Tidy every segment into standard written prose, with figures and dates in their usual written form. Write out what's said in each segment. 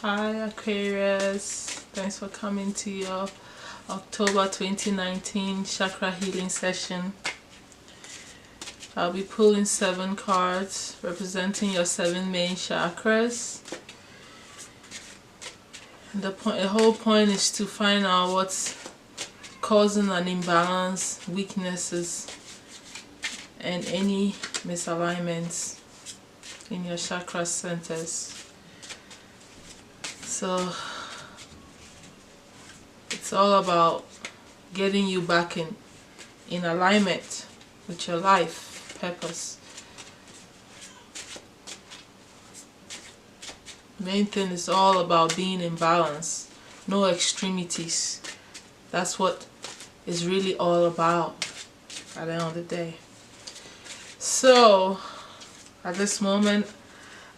Hi Aquarius, thanks for coming to your October 2019 chakra healing session. I'll be pulling 7 cards representing your 7 main chakras. And the whole point is to find out what's causing an imbalance, weaknesses, and any misalignments in your chakra centers. So it's all about getting you back in alignment with your life purpose. Main thing is all about being in balance, no extremities. That's what it's really all about at the end of the day. So at this moment,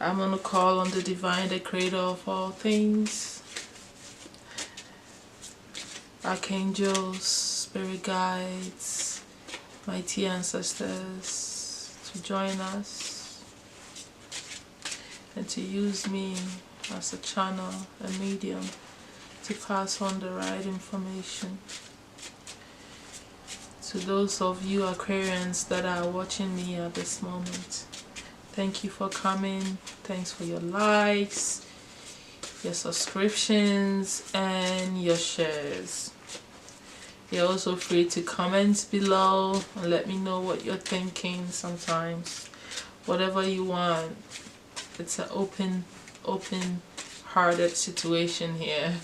I'm going to call on the divine, the creator of all things, archangels, spirit guides, mighty ancestors, to join us and to use me as a channel, a medium, to pass on the right information to those of you Aquarians that are watching me at this moment. Thank you for coming. Thanks for your likes, your subscriptions, and your shares. You're also free to comment below and let me know what you're thinking sometimes. Whatever you want. It's an open-hearted situation here.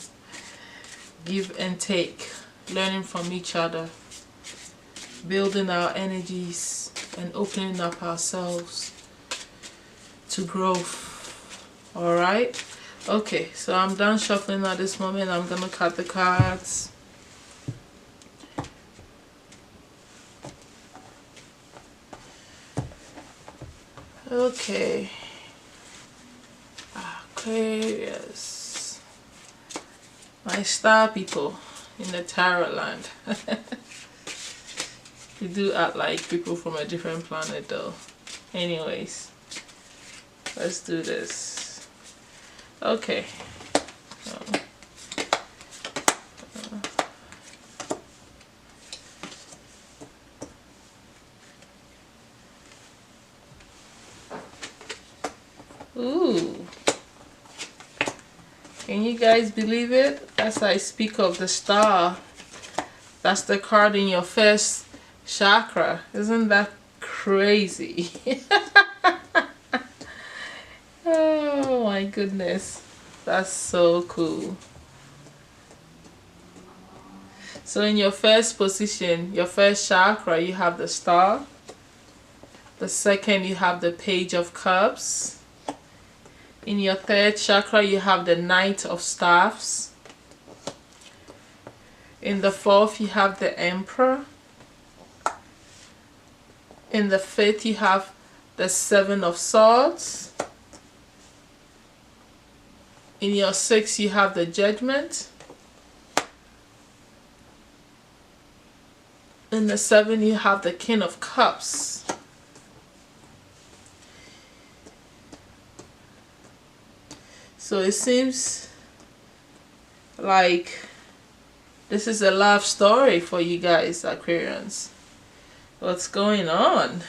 Give and take. Learning from each other. Building our energies and opening up ourselves to growth. Alright? Okay, so I'm done shuffling at this moment. I'm gonna cut the cards. Okay. Aquarius. My star people in the tarot land. You do act like people from a different planet though. Anyways. Let's do this. Okay. Ooh. Can you guys believe it? As I speak of the star, that's the card in your first chakra. Isn't that crazy? Oh my goodness, that's so cool. So in your first position, your first chakra, you have the star. The second, you have the Page of Cups. In your third chakra, you have the Knight of Staffs. In the fourth, you have the Emperor. In the fifth, you have the Seven of Swords. In your sixth, you have the Judgment. In the seventh, you have the King of Cups. So it seems like this is a love story for you guys, Aquarians. What's going on?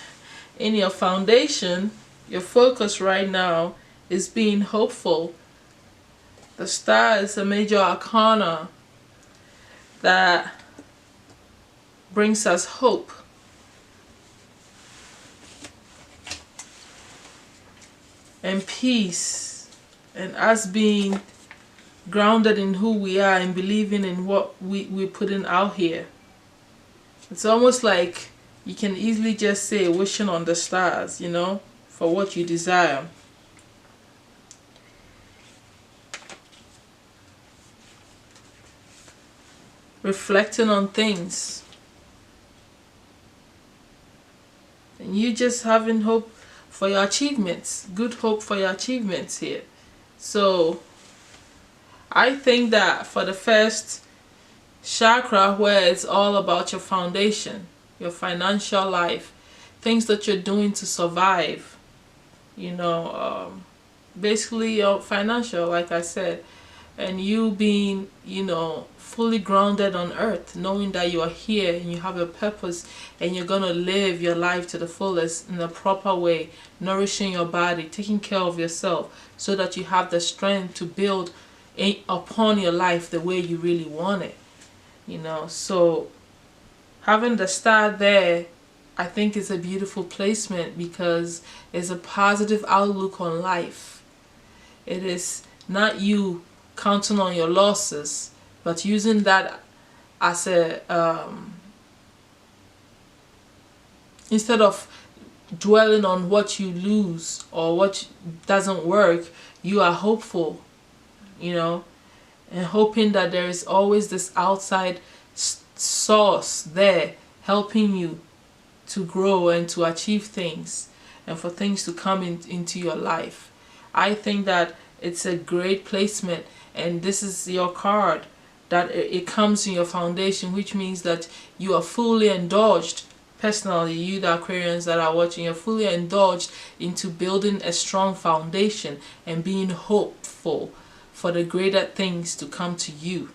In your foundation, your focus right now is being hopeful. The star is a major arcana that brings us hope. And peace. And us being grounded in who we are and believing in what we're putting out here. It's almost like you can easily just say wishing on the stars, you know, for what you desire. Reflecting on things. And you just having hope for your achievements. Good hope for your achievements here. So I think that for the first chakra, where it's all about your foundation, your financial life, things that you're doing to survive, you know, basically your financial, like I said, and you being, fully grounded on earth, knowing that you are here and you have a purpose, and you're gonna live your life to the fullest in the proper way, nourishing your body, taking care of yourself, so that you have the strength to build upon your life the way you really want it. So having the star there, I think is a beautiful placement, because it's a positive outlook on life. It is not you counting on your losses, but using that as a instead of dwelling on what you lose or what doesn't work, you are hopeful, and hoping that there is always this outside source there helping you to grow and to achieve things, and for things to come into your life. I think that it's a great placement, and this is your card, that it comes in your foundation, which means that you are fully indulged. Personally, you, the Aquarians that are watching, you're fully indulged into building a strong foundation and being hopeful for the greater things to come to you.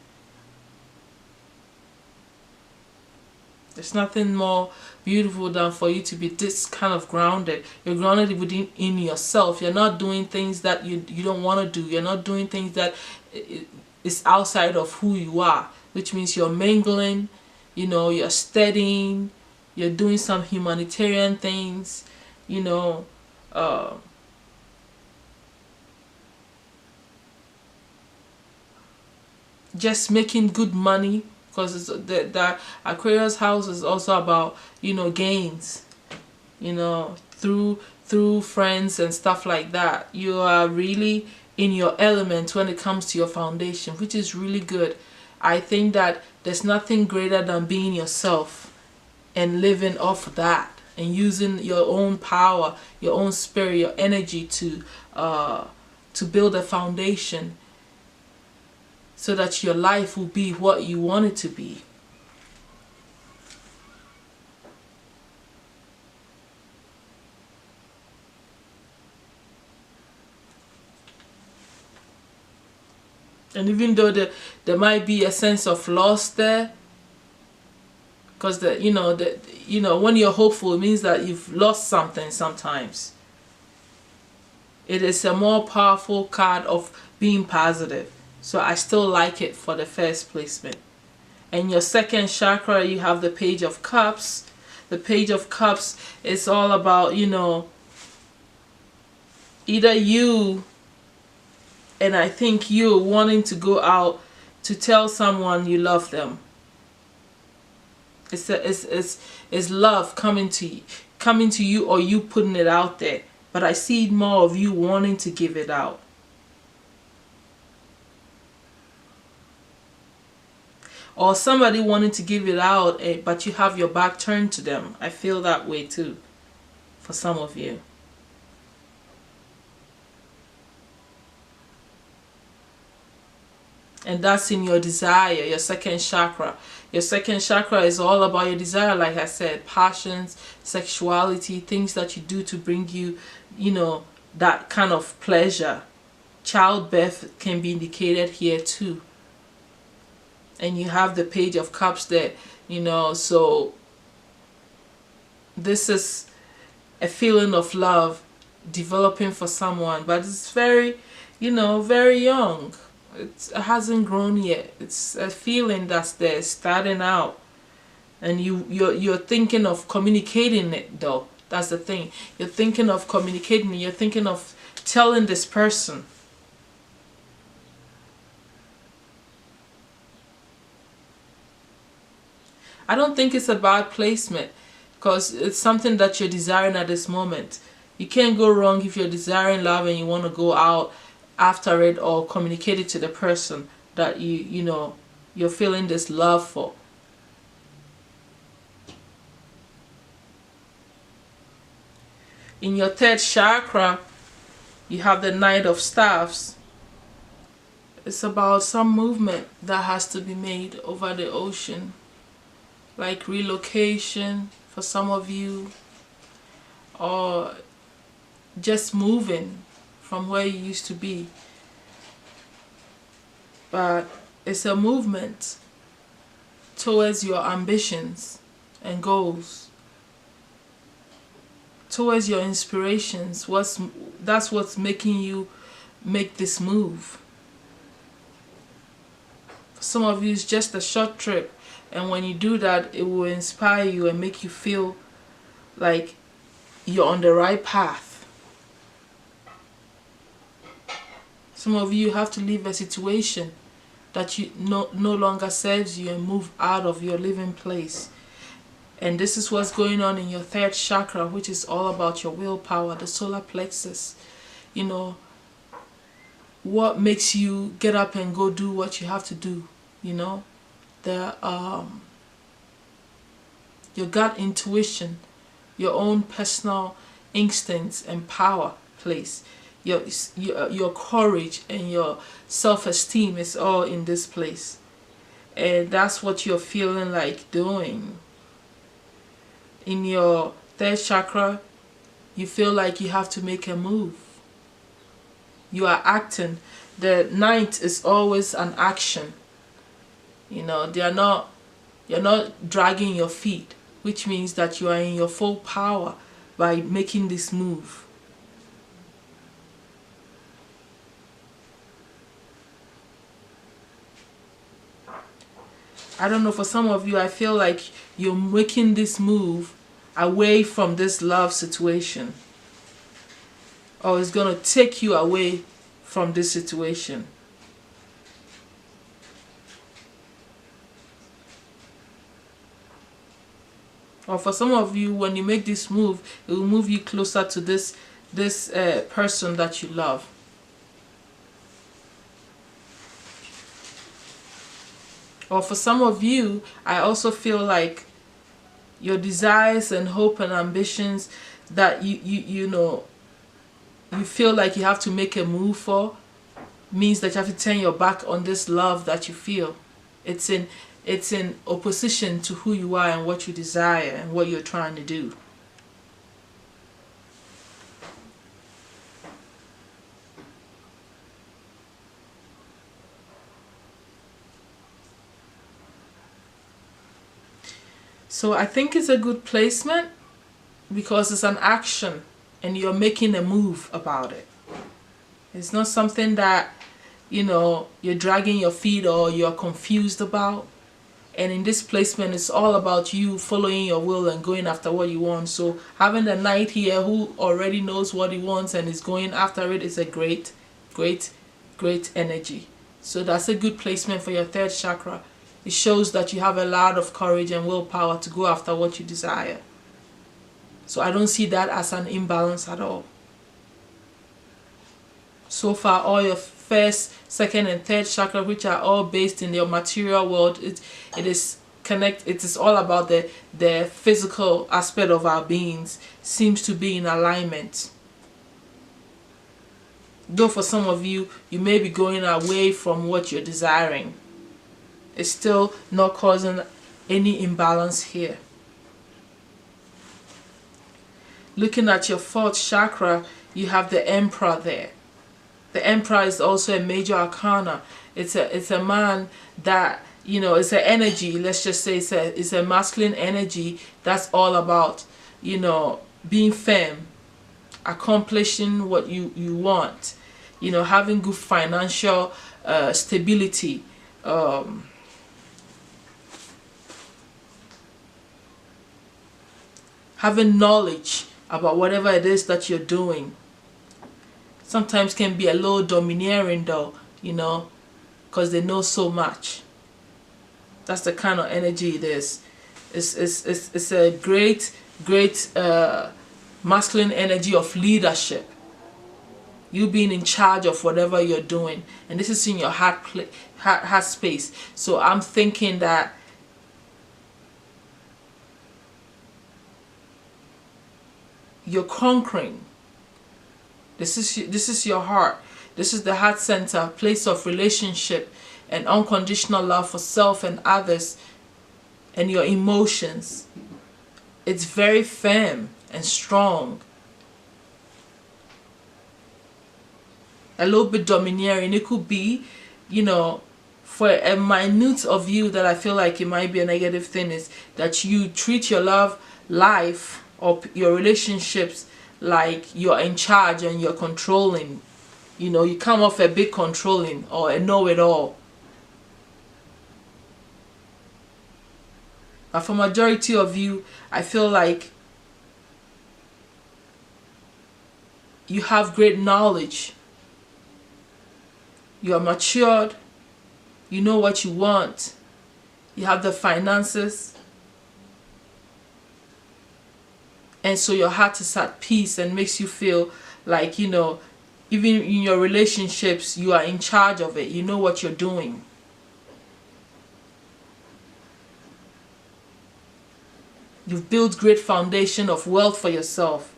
There's nothing more beautiful than for you to be this kind of grounded. You're grounded within in yourself. You're not doing things that you don't want to do. You're not doing things that is outside of who you are, which means you're mingling, you're studying, you're doing some humanitarian things, just making good money, because the Aquarius house is also about gains, through friends and stuff like that. You are really in your element when it comes to your foundation, which is really good. I think that there's nothing greater than being yourself and living off that, and using your own power, your own spirit, your energy to build a foundation, so that your life will be what you want it to be. And even though there might be a sense of loss there, because when you're hopeful, it means that you've lost something sometimes. It is a more powerful card of being positive. So I still like it for the first placement. And your second chakra, you have the Page of Cups. The Page of Cups is all about, either you, and I think you wanting to go out to tell someone you love them. It's love coming to you, or you putting it out there. But I see more of you wanting to give it out. Or somebody wanting to give it out, but you have your back turned to them. I feel that way too, for some of you. And that's in your desire, your second chakra. Your second chakra is all about your desire, like I said, passions, sexuality, things that you do to bring you, that kind of pleasure. Childbirth can be indicated here too. And you have the Page of Cups there, so this is a feeling of love developing for someone, but it's very, very young. It hasn't grown yet. It's a feeling that's there, starting out, and you're thinking of communicating it though. That's the thing. You're thinking of communicating. You're thinking of telling this person. I don't think it's a bad placement, because it's something that you're desiring at this moment. You can't go wrong if you're desiring love and you want to go out after it or communicate it to the person that you're feeling this love for. In your third chakra, you have the Knight of Staffs. It's about some movement that has to be made over the ocean, like relocation for some of you, or just moving from where you used to be. But it's a movement towards your ambitions and goals, towards your inspirations. That's what's making you make this move. For some of you, it's just a short trip, and when you do that, it will inspire you and make you feel like you're on the right path. Some of you have to leave a situation that you no longer serves you and move out of your living place. And this is what's going on in your third chakra, which is all about your willpower, the solar plexus. You know, what makes you get up and go do what you have to do, you know? Your gut intuition, your own personal instincts and power place. Your courage and your self-esteem is all in this place. And that's what you're feeling like doing. In your third chakra, you feel like you have to make a move. You are acting. The ninth is always an action. You know, you're not dragging your feet, which means that you are in your full power by making this move. I don't know, for some of you, I feel like you're making this move away from this love situation. Or it's going to take you away from this situation. Or for some of you, when you make this move, it will move you closer to this person that you love. Or for some of you, I also feel like your desires and hope and ambitions that you know you feel like you have to make a move for, means that you have to turn your back on this love that you feel. It's in opposition to who you are and what you desire and what you're trying to do. So I think it's a good placement because it's an action and you're making a move about it. It's not something that, you know, you're dragging your feet or you're confused about. And in this placement, it's all about you following your will and going after what you want. So having the knight here who already knows what he wants and is going after it is a great, great, great energy. So that's a good placement for your third chakra. It shows that you have a lot of courage and willpower to go after what you desire. So I don't see that as an imbalance at all. So far, all your first, second, and third chakra, which are all based in your material world, it is all about the physical aspect of our beings, seems to be in alignment. Though for some of you, you may be going away from what you're desiring. It's still not causing any imbalance here. Looking at your fourth chakra, you have the Emperor there. The Emperor is also a major arcana. It's a man that, you know, it's an energy. Let's just say it's a masculine energy that's all about, you know, being firm, accomplishing what you want, you know, having good financial stability, having knowledge about whatever it is that you're doing. Sometimes can be a little domineering though, you know, because they know so much. That's the kind of energy it is. It's a great masculine energy of leadership. You being in charge of whatever you're doing, and this is in your heart space. So I'm thinking that you're conquering. This is your heart. This is the heart center, place of relationship and unconditional love for self and others and your emotions. It's very firm and strong. a little bit domineering. It could be, you know, for a minute of you that I feel like it might be a negative thing, is that you treat your love life or your relationships like you're in charge and you're controlling. You know, you come off a bit controlling or a know-it-all. But for majority of you, I feel like you have great knowledge. You are matured. You know what you want. You have the finances. And so your heart is at peace and makes you feel like, you know, even in your relationships, you are in charge of it. You know what you're doing. You've built great foundation of wealth for yourself.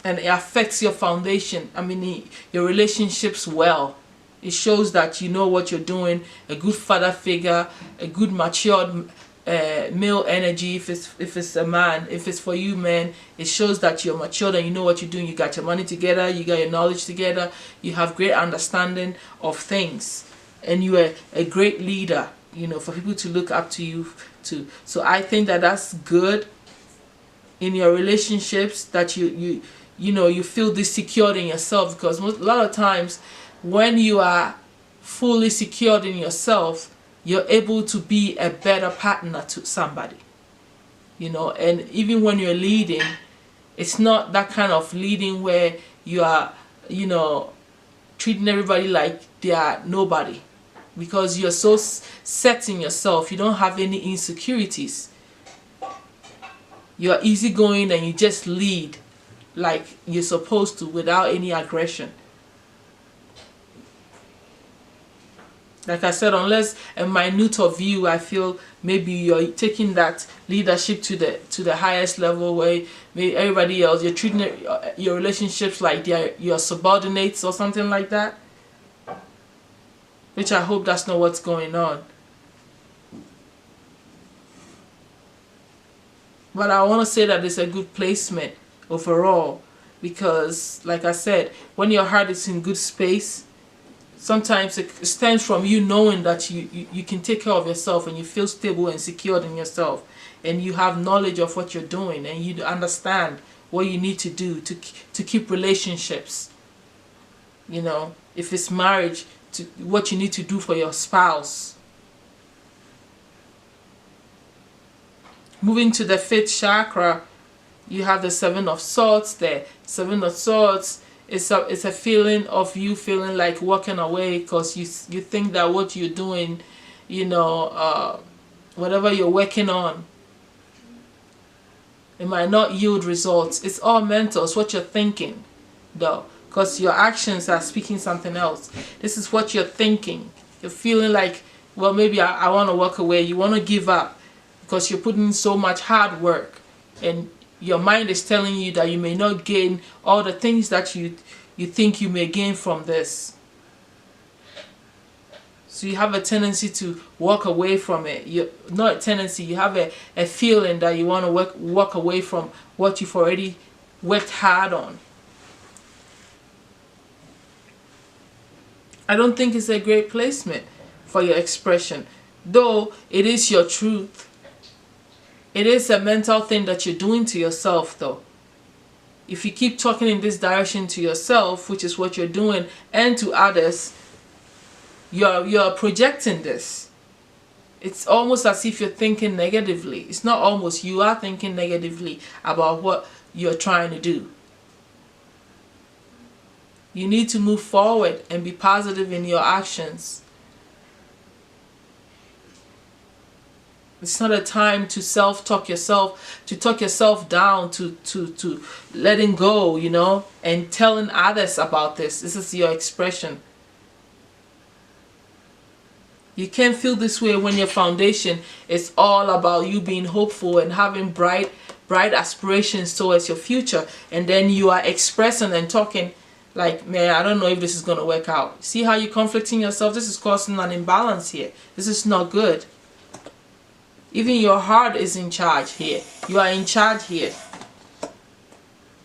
And it affects your foundation. I mean, your relationships well. It shows that you know what you're doing. A good father figure, a good matured male energy. If it's a man, if it's for you, man, it shows that you're matured and you know what you're doing. You got your money together. You got your knowledge together. You have great understanding of things, and you are a great leader. You know, for people to look up to you to. So I think that that's good in your relationships, that you know, you feel this secured in yourself, because a lot of times when you are fully secured in yourself, you're able to be a better partner to somebody, you know. And even when you're leading, it's not that kind of leading where you are, you know, treating everybody like they are nobody, because you're so set in yourself. You don't have any insecurities. You're easygoing and you just lead like you're supposed to without any aggression. Like I said, unless a minute of you, I feel maybe you're taking that leadership to the highest level, where maybe everybody else, you're treating your relationships like they're your subordinates or something like that. Which I hope that's not what's going on. But I want to say that it's a good placement overall, because like I said, when your heart is in good space, sometimes it stems from you knowing that you can take care of yourself, and you feel stable and secured in yourself, and you have knowledge of what you're doing, and you understand what you need to do to keep relationships. You know, if it's marriage, to what you need to do for your spouse. Moving to the 5th chakra, you have the 7 of Swords there. 7 of Swords is a feeling of you feeling like walking away, because you think that what you're doing, you know, whatever you're working on, it might not yield results. It's all mental. It's what you're thinking, though, because your actions are speaking something else. This is what you're thinking. You're feeling like, well, maybe I want to walk away. You want to give up because you're putting in so much hard work, and your mind is telling you that you may not gain all the things that you think you may gain from this. So you have a tendency to walk away from it. Not a tendency, you have a feeling that you want to walk away from what you've already worked hard on. I don't think it's a great placement for your expression, though it is your truth. It is a mental thing that you're doing to yourself, though. If you keep talking in this direction to yourself, which is what you're doing, and to others, you're projecting this. It's almost as if you're thinking negatively. It's not almost, you are thinking negatively about what you're trying to do. You need to move forward and be positive in your actions. It's not a time to self-talk yourself, to talk yourself down, to letting go, you know, and telling others about this. This is your expression. You can't feel this way when your foundation is all about you being hopeful and having bright aspirations towards your future, and then you are expressing and talking like, man, I don't know if this is going to work out. See how you're conflicting yourself? This is causing an imbalance here. This is not good. Even your heart is in charge here. You are in charge here.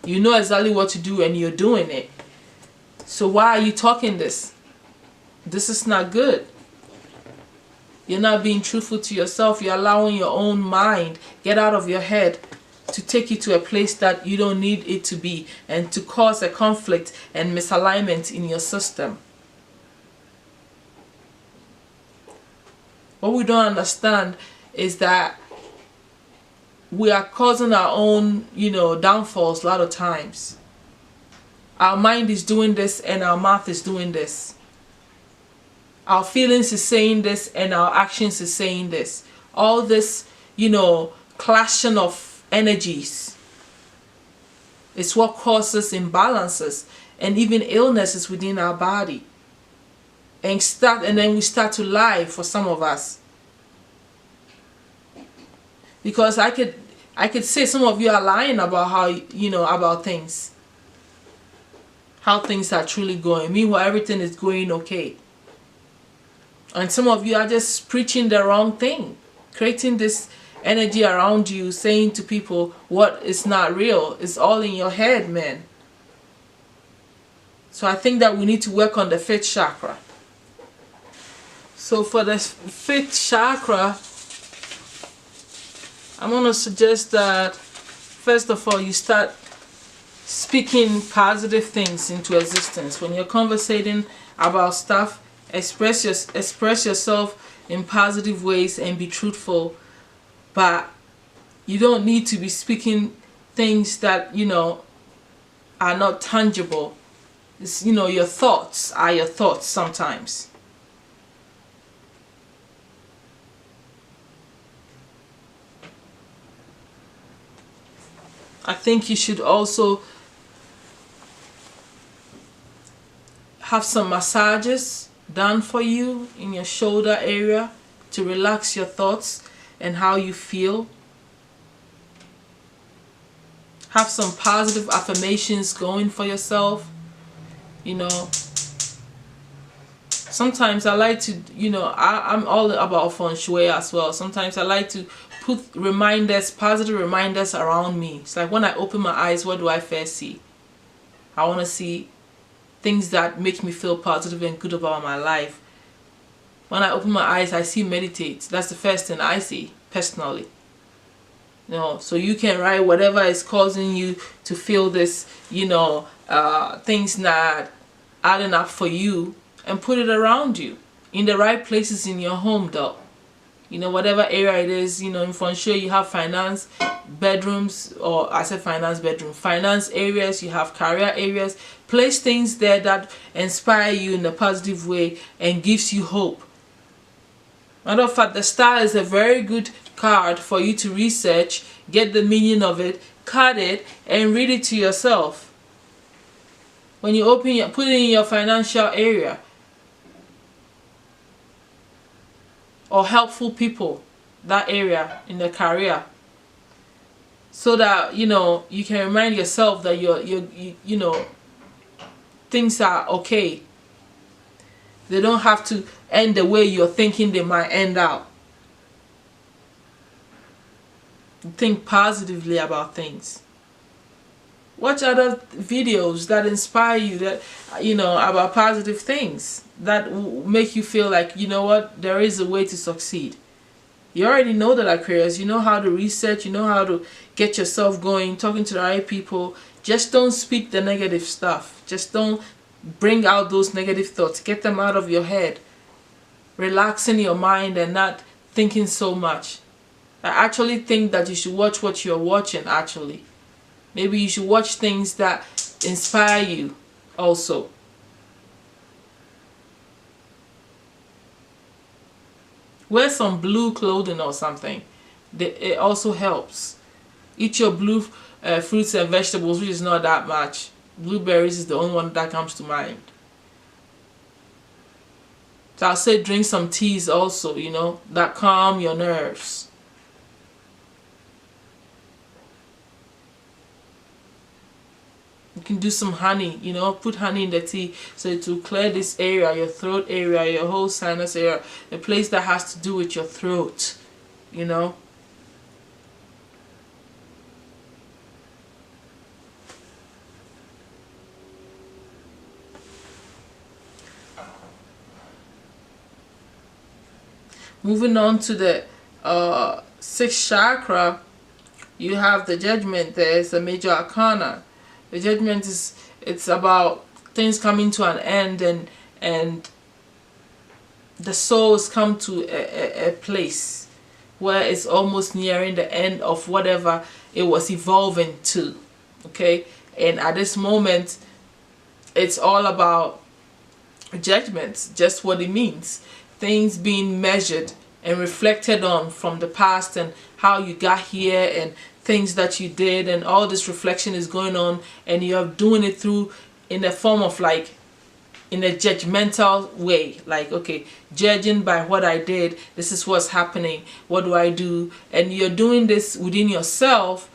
You know exactly what to do and you're doing it. So why are you talking this? This is not good. You're not being truthful to yourself. You're allowing your own mind get out of your head to take you to a place that you don't need it to be, and to cause a conflict and misalignment in your system. What we don't understand is that we are causing our own, downfalls a lot of times. Our mind is doing this and our mouth is doing this. Our feelings is saying this and our actions is saying this. All this, clashing of energies is what causes imbalances and even illnesses within our body. And then we start to lie for some of us. Because I could say some of you are lying about how, about things. How things are truly going. Meanwhile, everything is going okay. And some of you are just preaching the wrong thing. Creating this energy around you, saying to people what is not real. It's all in your head, man. So I think that we need to work on the 5th chakra. So for the 5th chakra, I'm going to suggest that first of all you start speaking positive things into existence. When you're conversating about stuff, express yourself in positive ways and be truthful. But you don't need to be speaking things that, are not tangible. It's, your thoughts are your thoughts sometimes. I think you should also have some massages done for you in your shoulder area to relax your thoughts and how you feel. Have some positive affirmations going for yourself. Sometimes I like to, I'm all about feng shui as well. Sometimes I like to put reminders, positive reminders around me. It's like when I open my eyes, what do I first see? I want to see things that make me feel positive and good about my life. When I open my eyes, I see meditate. That's the first thing I see personally. So you can write whatever is causing you to feel this, things not adding up for you, and put it around you in the right places in your home though. Whatever area it is, in feng shui you have finance bedrooms, or I said finance bedroom, finance areas, you have career areas. Place things there that inspire you in a positive way and gives you hope. Matter of fact, the star is a very good card for you to research, get the meaning of it, cut it, and read it to yourself. When you put it in your financial area, or helpful people, that area in the career, so that you can remind yourself that things are okay. They don't have to end the way you're thinking they might end out. Think positively about things. Watch other videos that inspire you, that about positive things that make you feel like, what, there is a way to succeed. You already know that, Aquarius. You know how to research, you know how to get yourself going, talking to the right people. Just don't speak the negative stuff. Just don't bring out those negative thoughts. Get them out of your head. Relaxing your mind and not thinking so much. I actually think that you should watch what you're watching, actually. Maybe you should watch things that inspire you also. Wear some blue clothing or something. It also helps. Eat your blue fruits and vegetables, which is not that much. Blueberries is the only one that comes to mind. So I'll say drink some teas also, that calm your nerves. You can do some honey, put honey in the tea so it will clear this area, your throat area, your whole sinus area, a place that has to do with your throat, Moving on to the sixth chakra, you have the Judgment. There is a major arcana. The Judgment it's about things coming to an end, and the souls come to a place where it's almost nearing the end of whatever it was evolving to. Okay, and at this moment, it's all about judgments, just what it means. Things being measured and reflected on from the past, and how you got here, and things that you did, and all this reflection is going on, and you're doing it through in a form of like in a judgmental way, like, okay, judging by what I did, this is what's happening, what do I do? And you're doing this within yourself,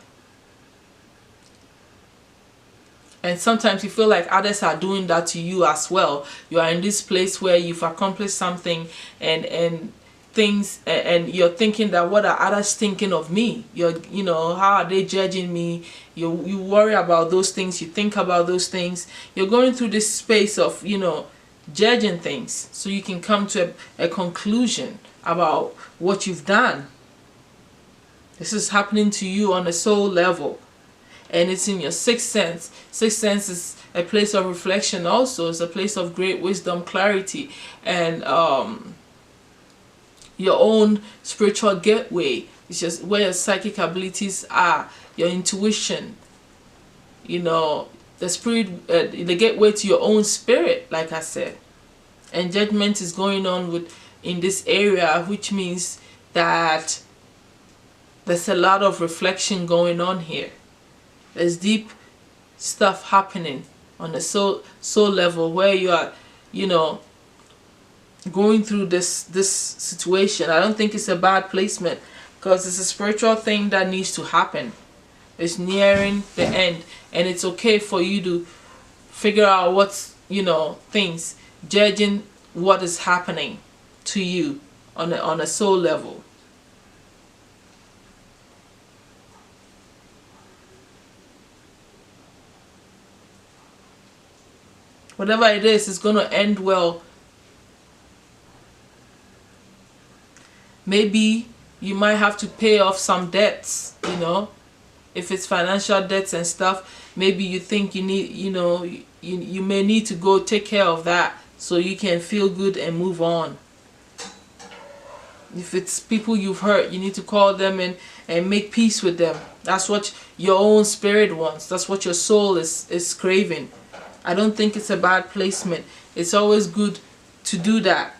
and sometimes you feel like others are doing that to you as well. You are in this place where you've accomplished something, and things, and you're thinking that, what are others thinking of me? You know, how are they judging me? You worry about those things, you think about those things. You're going through this space of, you know, judging things, so you can come to a conclusion about what you've done. This is happening to you on a soul level, and it's in your sixth sense. Sixth sense is a place of reflection also. It's a place of great wisdom, clarity, and your own spiritual gateway. It's just where your psychic abilities are, your intuition, you know, the spirit, the gateway to your own spirit, like I said. And Judgment is going on in this area, which means that there's a lot of reflection going on here. There's deep stuff happening on the soul level, where you are, you know, going through this situation. I don't think it's a bad placement, because it's a spiritual thing that needs to happen. It's nearing the end, and it's okay for you to figure out what's, you know, things, judging what is happening to you on a soul level. Whatever it is, it's going to end well. Maybe you might have to pay off some debts, you know, if it's financial debts and stuff. Maybe you think you need, you know, you may need to go take care of that, so you can feel good and move on. If it's people you've hurt, you need to call them and make peace with them. That's what your own spirit wants. That's what your soul is craving. I don't think it's a bad placement. It's always good to do that,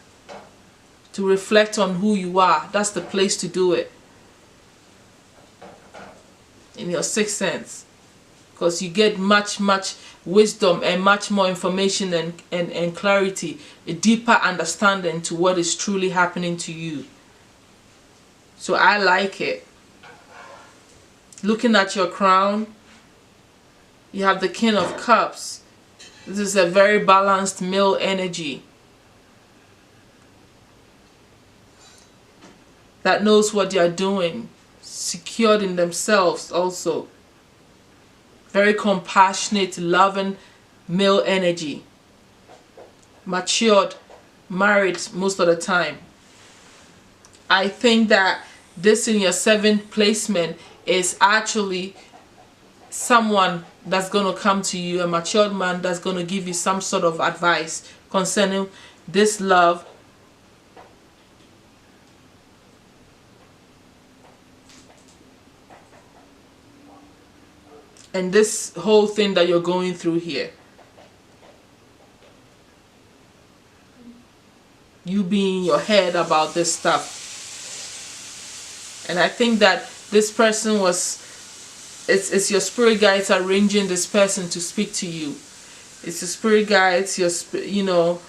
to reflect on who you are. That's the place to do it, in your sixth sense, because you get much wisdom and much more information and clarity, a deeper understanding to what is truly happening to you. So I like it. Looking at your crown, you have the King of Cups. This is a very balanced male energy that knows what they are doing, secured in themselves also. Very compassionate, loving male energy. Matured, married most of the time. I think that this in your seventh placement is actually someone that's going to come to you, a matured man that's going to give you some sort of advice concerning this love. And this whole thing that you're going through here. You be in your head about this stuff. And I think that this person was, it's your spirit guides arranging this person to speak to you. It's your spirit guides, your, you know,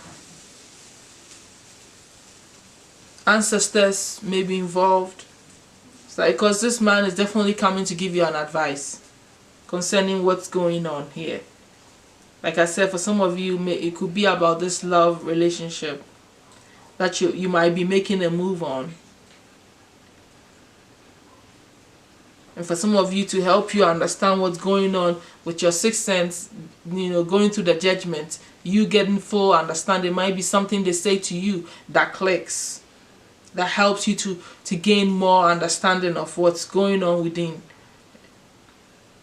ancestors may be involved. It's like, because this man is definitely coming to give you an advice concerning what's going on here. Like I said, for some of you, it could be about this love relationship that you might be making a move on. And for some of you, to help you understand what's going on with your sixth sense, you know, going through the judgment, you getting full understanding, might be something they say to you that clicks. that helps you to gain more understanding of what's going on within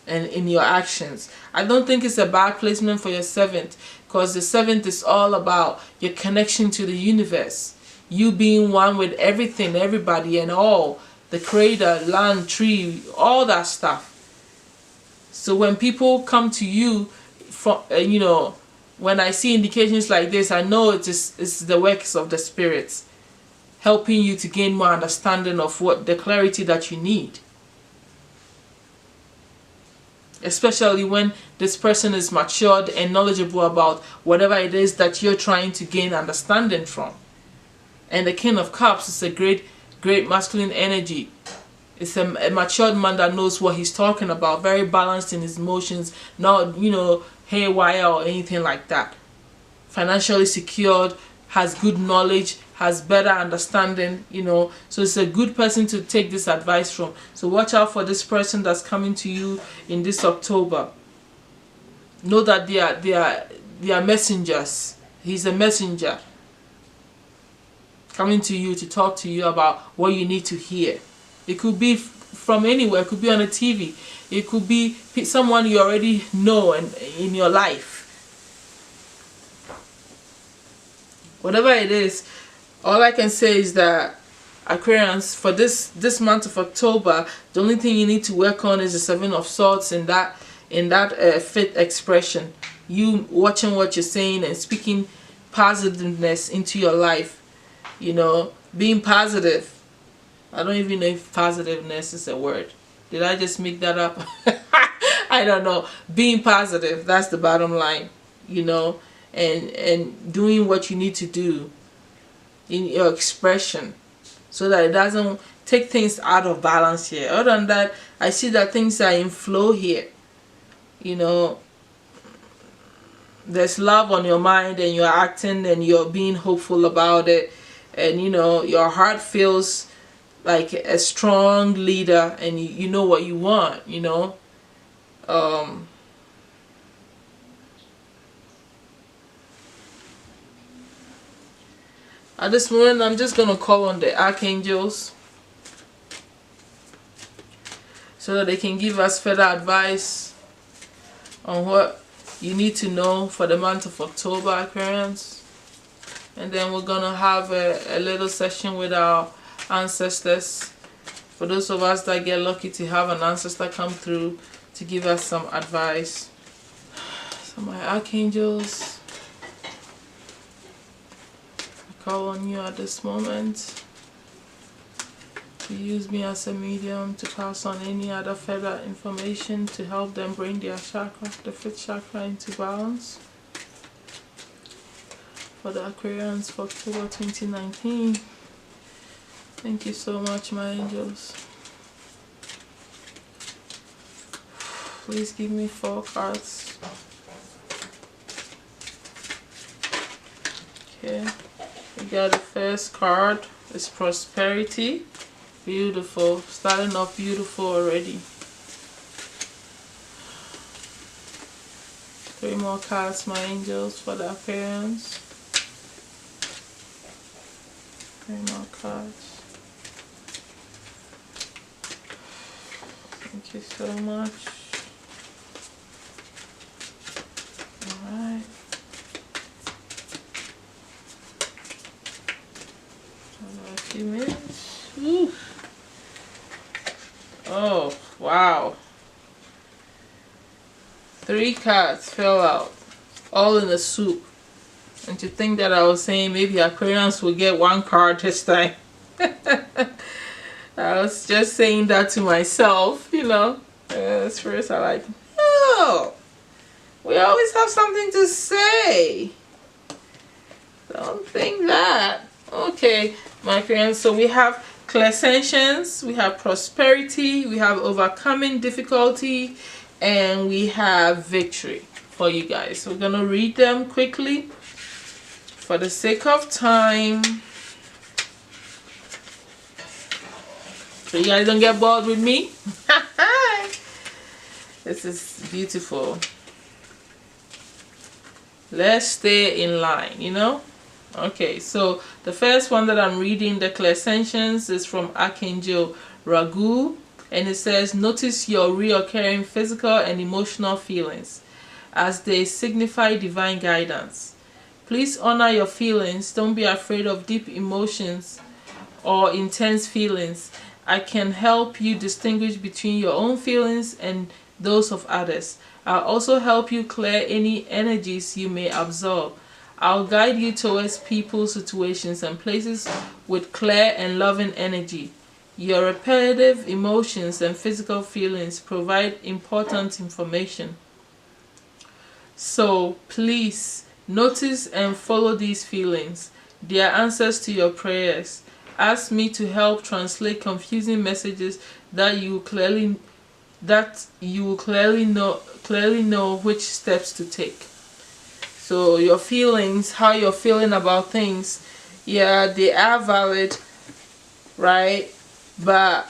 and in your actions. I don't think it's a bad placement for your 7th, because the 7th is all about your connection to the universe, you being one with everything, everybody, and all, the creator, land, tree, all that stuff. So when people come to you from when I see indications like this, I know it's the works of the spirits helping you to gain more understanding of what the clarity that you need. Especially when this person is matured and knowledgeable about whatever it is that you're trying to gain understanding from. And the King of Cups is a great masculine energy. It's a matured man that knows what he's talking about, very balanced in his emotions, not haywire or anything like that. Financially secured, has good knowledge, has better understanding, so it's a good person to take this advice from. So watch out for this person that's coming to you in this October. Know that they are messengers. He's a messenger coming to you to talk to you about what you need to hear. It could be from anywhere. It could be on a TV. It could be someone you already know and in your life. Whatever it is, all I can say is that Aquarians, for this month of October, the only thing you need to work on is the 7 of Swords in that fifth expression. You watching what you're saying and speaking positiveness into your life. Being positive. I don't even know if positiveness is a word. Did I just make that up? I don't know. Being positive, that's the bottom line. And doing what you need to do in your expression so that it doesn't take things out of balance here. Other than that, I see that things are in flow here. There's love on your mind and you're acting and you're being hopeful about it, and your heart feels like a strong leader and you know what you want. At this moment, I'm just going to call on the archangels so that they can give us further advice on what you need to know for the month of October, Aquarians. And then we're going to have a little session with our ancestors. For those of us that get lucky to have an ancestor come through to give us some advice. So my archangels, call on you at this moment to use me as a medium to pass on any other further information to help them bring their chakra, the 5th chakra, into balance for the Aquarians for October 2019. Thank you so much, my angels. Please give me 4 cards. Okay. We got the first card. It's prosperity. Beautiful. Starting off beautiful already. 3 more cards, my angels, for the Aquarians. 3 more cards. Thank you so much. Alright. A few minutes. Woo. Oh, wow. 3 cards fell out. All in the soup. And to think that I was saying maybe Aquarians will get 1 card this time. I was just saying that to myself, Spirits are like, oh, we always have something to say. Don't think that. Okay, my friends, so we have clairsentience, we have prosperity, we have overcoming difficulty, and we have victory for you guys. So we're going to read them quickly for the sake of time. So you guys don't get bored with me. This is beautiful. Let's stay in line, Okay, so the first one that I'm reading, the Clairsentience, is from Archangel Ragu, and it says, notice your reoccurring physical and emotional feelings as they signify divine guidance. Please honor your feelings. Don't be afraid of deep emotions or intense feelings. I can help you distinguish between your own feelings and those of others. I'll also help you clear any energies you may absorb. I'll guide you towards people, situations, and places with clear and loving energy. Your repetitive emotions and physical feelings provide important information. So please notice and follow these feelings. They are answers to your prayers. Ask me to help translate confusing messages that you will clearly know which steps to take. So your feelings, how you're feeling about things, yeah, they are valid, right? But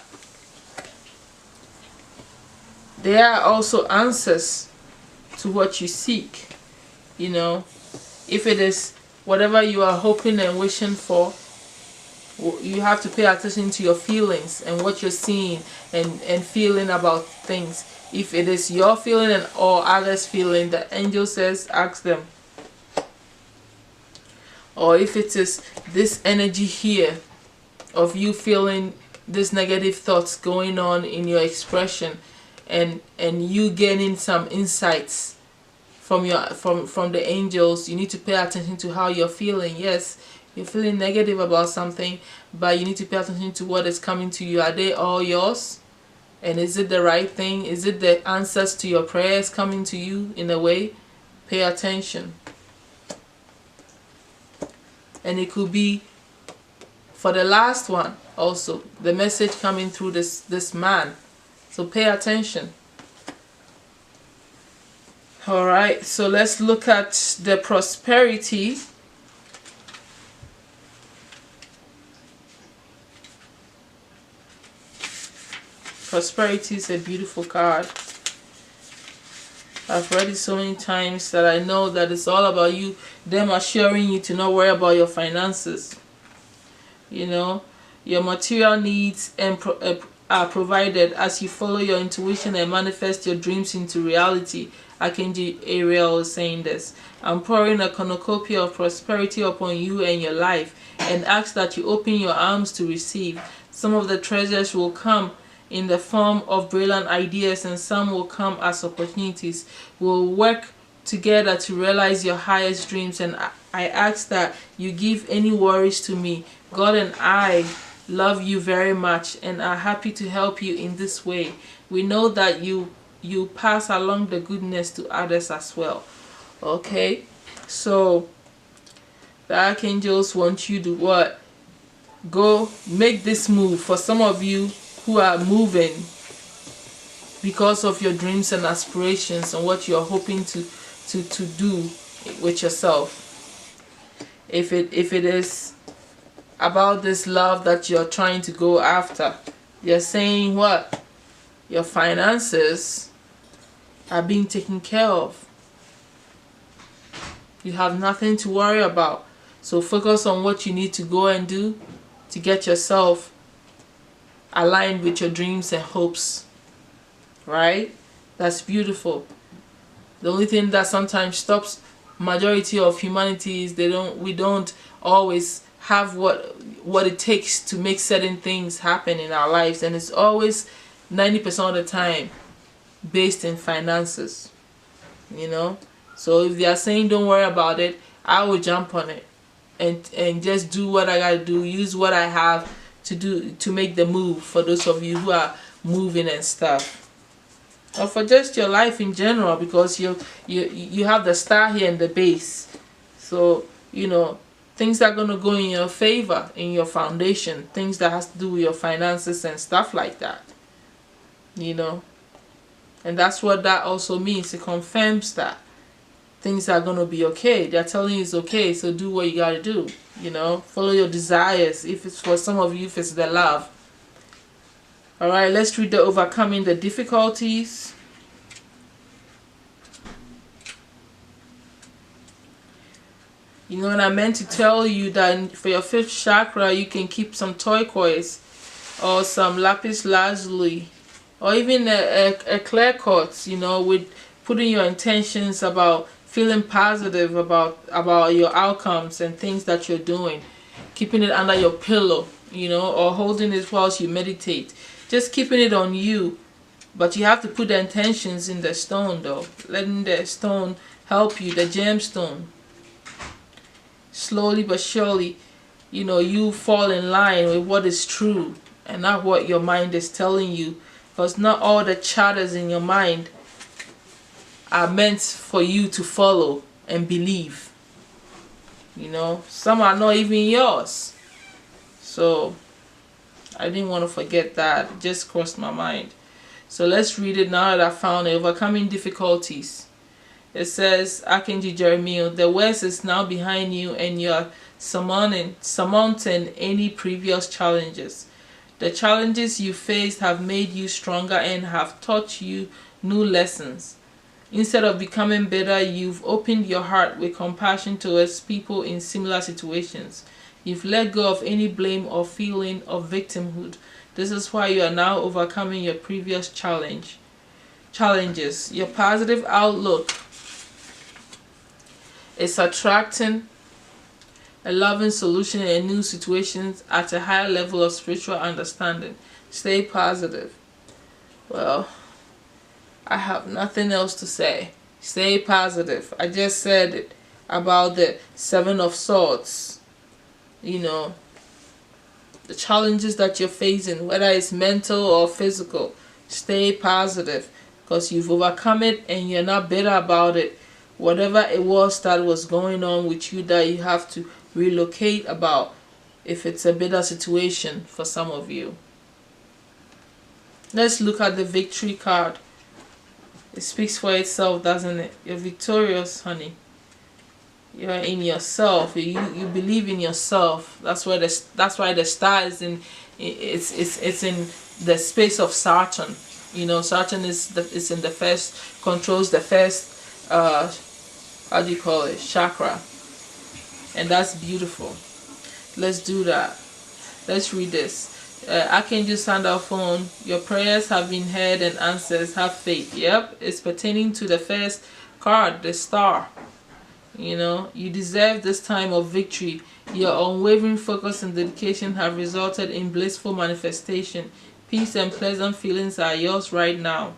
they are also answers to what you seek. You know, if it is whatever you are hoping and wishing for, you have to pay attention to your feelings and what you're seeing and feeling about things. If it is your feeling and or others feeling, the angel says ask them. Or if it is this energy here of you feeling this negative thoughts going on in your expression, and you gaining some insights from the angels, you need to pay attention to how you're feeling. Yes, you're feeling negative about something, but you need to pay attention to what is coming to you. Are they all yours? And is it the right thing? Is it the answers to your prayers coming to you in a way? Pay attention. And it could be for the last one also, the message coming through this man. So pay attention. Alright, so let's look at the prosperity. Prosperity is a beautiful card. I've read it so many times that I know that it's all about you, them assuring you to not worry about your finances. You know, your material needs are provided as you follow your intuition and manifest your dreams into reality. Archangel Ariel is saying this. I'm pouring a cornucopia of prosperity upon you and your life, and ask that you open your arms to receive. Some of the treasures will come in the form of brilliant ideas, and some will come as opportunities. We'll work together to realize your highest dreams, and I ask that you give any worries to me. God and I love you very much and are happy to help you in this way. We know that you pass along the goodness to others as well. Okay, so the archangels want you to what? Go make this move. For some of you who are moving because of your dreams and aspirations and what you're hoping to do with yourself. If it is about this love that you're trying to go after, you're saying what? Your finances are being taken care of. You have nothing to worry about. So focus on what you need to go and do to get yourself aligned with your dreams and hopes. Right? That's beautiful. The only thing that sometimes stops majority of humanity is we don't always have what it takes to make certain things happen in our lives, and it's always 90% of the time based in finances. You know, so if they are saying don't worry about it, I will jump on it and just do what I gotta do, use what I have to do to make the move. For those of you who are moving and stuff, or for just your life in general, because you have the star here in the base, so you know things are gonna go in your favor, in your foundation, things that has to do with your finances and stuff like that. You know, and that's what that also means. It confirms that things are gonna be okay. They're telling you it's okay, so do what you gotta do. You know, follow your desires. If it's for some of you, if it's the love. Alright, let's read the overcoming the difficulties. You know, and I meant to tell you that for your fifth chakra, you can keep some turquoise or some lapis lazuli, or even a clear quartz, you know, with putting your intentions about feeling positive about your outcomes and things that you're doing, keeping it under your pillow, you know, or holding it whilst you meditate, just keeping it on you. But you have to put the intentions in the stone, though, letting the stone help you, the gemstone. Slowly but surely, you know, you fall in line with what is true and not what your mind is telling you, because not all the chatters in your mind are meant for you to follow and believe. You know, some are not even yours. So I didn't want to forget that. It just crossed my mind. So let's read it now that I found it. Overcoming difficulties. It says, Archangel Jeremiah, the worst is now behind you, and you are surmounting any previous challenges. The challenges you faced have made you stronger and have taught you new lessons. Instead of becoming bitter, you've opened your heart with compassion towards people in similar situations. You've let go of any blame or feeling of victimhood. This is why you are now overcoming your previous challenges. Your positive outlook is attracting a loving solution in new situations at a higher level of spiritual understanding. Stay positive. Well, I have nothing else to say. Stay positive. I just said it about the Seven of Swords. You know, the challenges that you're facing, whether it's mental or physical, stay positive, because you've overcome it and you're not bitter about it. Whatever it was that was going on with you that you have to relocate about, if it's a bitter situation for some of you. Let's look at the victory card. It speaks for itself, doesn't it? You're victorious, honey. You're in yourself. You believe in yourself. That's why the star is in. It's in the space of Saturn. You know, Saturn is in the first, controls the first. How do you call it? Chakra. And that's beautiful. Let's do that. Let's read this. Archangel Sandalphon, your prayers have been heard and answers. Have faith. Yep, it's pertaining to the first card, the star. You know, you deserve this time of victory. Your unwavering focus and dedication have resulted in blissful manifestation. Peace and pleasant feelings are yours right now.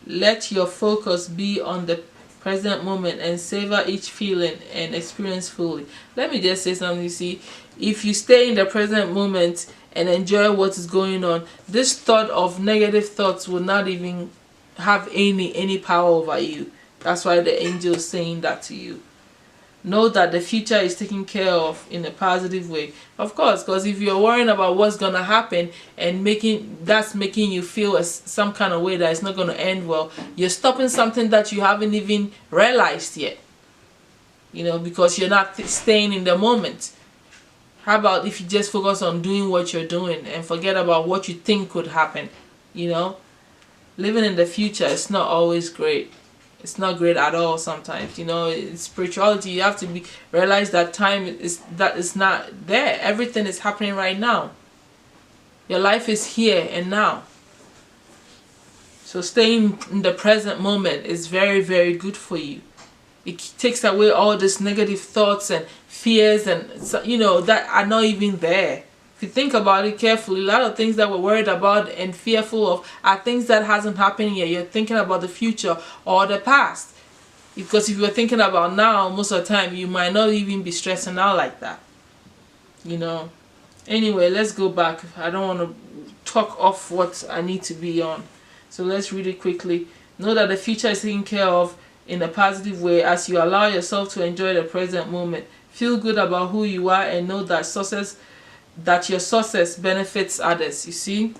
Let your focus be on the present moment and savor each feeling and experience fully. Let me just say something. You see, if you stay in the present moment and enjoy what is going on, this thought of negative thoughts will not even have any power over you. That's why the angel is saying that to you. Know that the future is taken care of in a positive way. Of course, because if you're worrying about what's going to happen and making you feel some kind of way that it's not going to end well, you're stopping something that you haven't even realized yet. You know, because you're not staying in the moment. How about if you just focus on doing what you're doing and forget about what you think could happen? You know, living in the future is not always great. It's not great at all sometimes. You know, in spirituality, you have to realize that time is not there. Everything is happening right now. Your life is here and now. So staying in the present moment is very, very good for you. It takes away all these negative thoughts and fears and, you know, that are not even there. If you think about it carefully, a lot of things that we're worried about and fearful of are things that hasn't happened yet. You're thinking about the future or the past. Because if you're thinking about now, most of the time, you might not even be stressing out like that. You know. Anyway, let's go back. I don't want to talk off what I need to be on. So let's read it quickly. Know that the future is taken care of in a positive way as you allow yourself to enjoy the present moment. Feel good about who you are and know that your success benefits others. You see,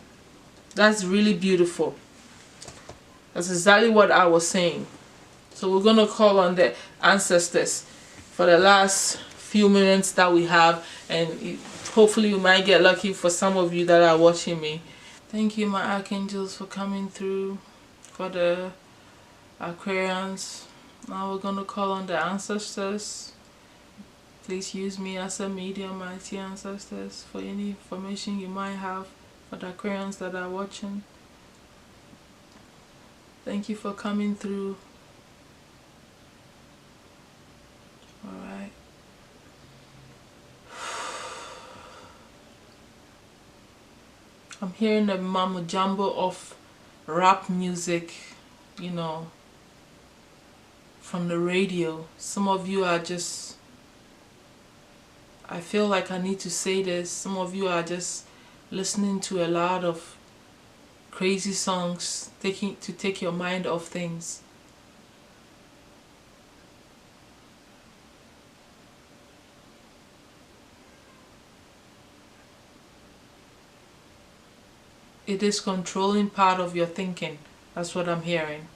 that's really beautiful. That's exactly what I was saying. So we're going to call on the ancestors for the last few minutes that we have, and hopefully we might get lucky for some of you that are watching me. Thank you, my archangels, for coming through for the Aquarians. Now we're going to call on the ancestors Please use me as a medium, mighty ancestors, for any information you might have for the Aquarians that are watching. Thank you for coming through. Alright. I'm hearing a mambo jumbo of rap music, you know, from the radio. Some of you are just, I feel like I need to say this, some of you are just listening to a lot of crazy songs to take your mind off things. It is controlling part of your thinking. That's what I'm hearing.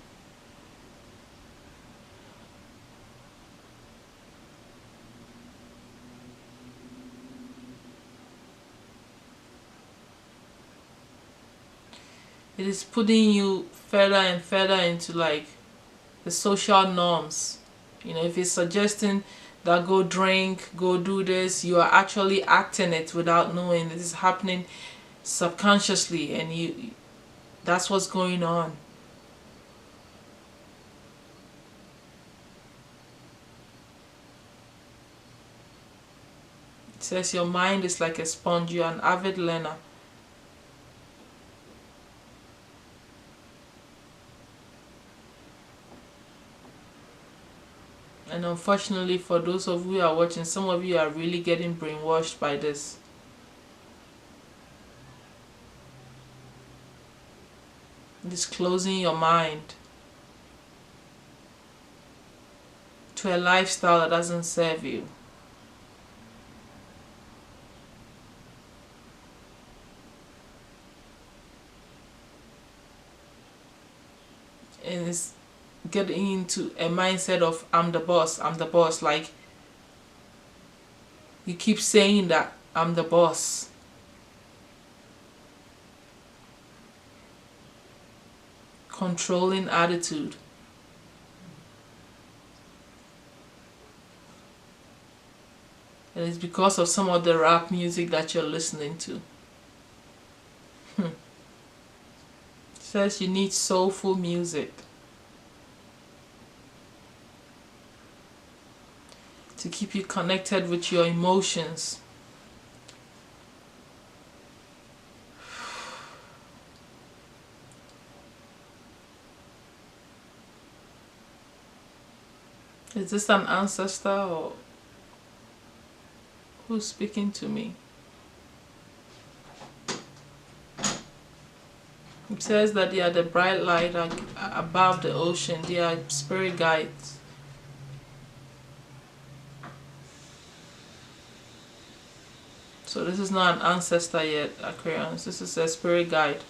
It is putting you further and further into like the social norms. You know, if it's suggesting that go drink, go do this, you are actually acting it without knowing this is happening subconsciously, and that's what's going on. It says your mind is like a sponge. You're an avid learner. And unfortunately for those of you who are watching, some of you are really getting brainwashed by this. It's closing your mind to a lifestyle that doesn't serve you. And it's getting into a mindset of I'm the boss, like you keep saying that I'm the boss. Controlling attitude. And it's because of some of the rap music that you're listening to. It says you need soulful music to keep you connected with your emotions. Is this an ancestor or who's speaking to me? It says that they are the bright light above the ocean. They are spirit guides. So this is not an ancestor yet, Aquarius. This is a spirit guide.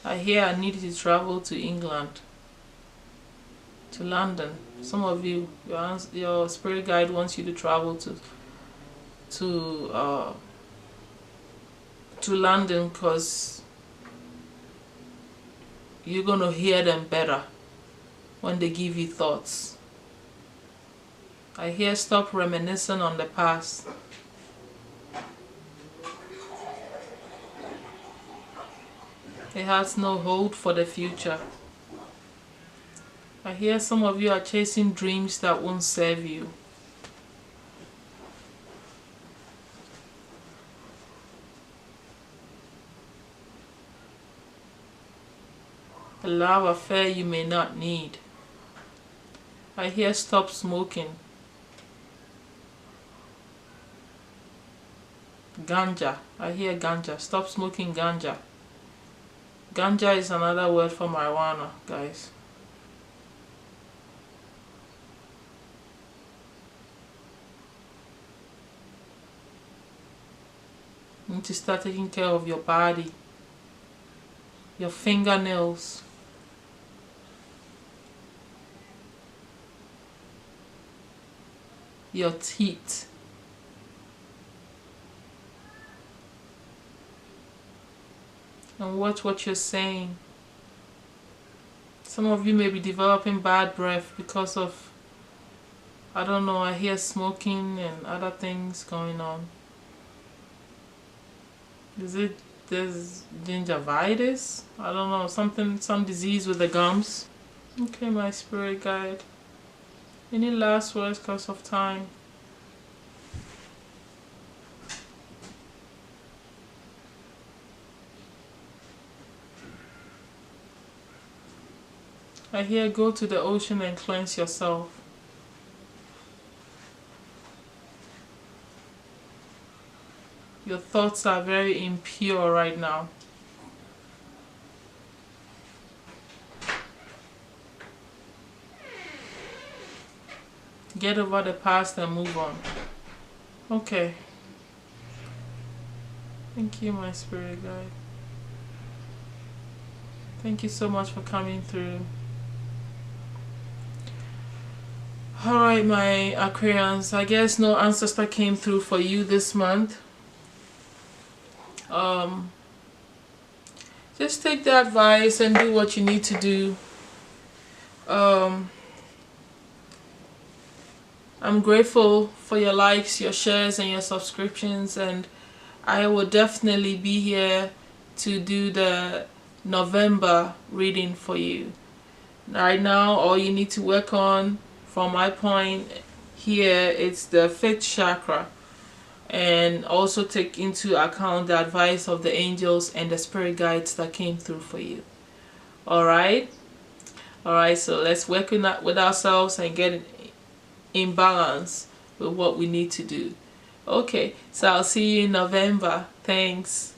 I hear I need to travel to England, to London. Some of you, your spirit guide wants you to travel to London, because you're gonna hear them better when they give you thoughts. I hear stop reminiscing on the past. It has no hope for the future. I hear some of you are chasing dreams that won't serve you. A love affair you may not need. I hear stop smoking. Ganja. I hear ganja. Stop smoking ganja. Ganja is another word for marijuana, guys. You need to start taking care of your body, your fingernails, your teeth. and watch what you're saying. Some of you may be developing bad breath because of, I don't know, I hear smoking and other things going on. Is it there's gingivitis? I don't know, some disease with the gums. Okay, my spirit guide. Any last words because of time? I hear go to the ocean and cleanse yourself. Your thoughts are very impure right now. Get over the past and move on. Okay. Thank you, my spirit guide. Thank you so much for coming through. Alright, my Aquarians, I guess no ancestor came through for you this month. Just take the advice and do what you need to do. I'm grateful for your likes, your shares, and your subscriptions, and I will definitely be here to do the November reading for you. Right now, all you need to work on, from my point here, it's the 5th chakra, and also take into account the advice of the angels and the spirit guides that came through for you. Alright, so let's work with ourselves and get in balance with what we need to do. Okay, so I'll see you in November. Thanks.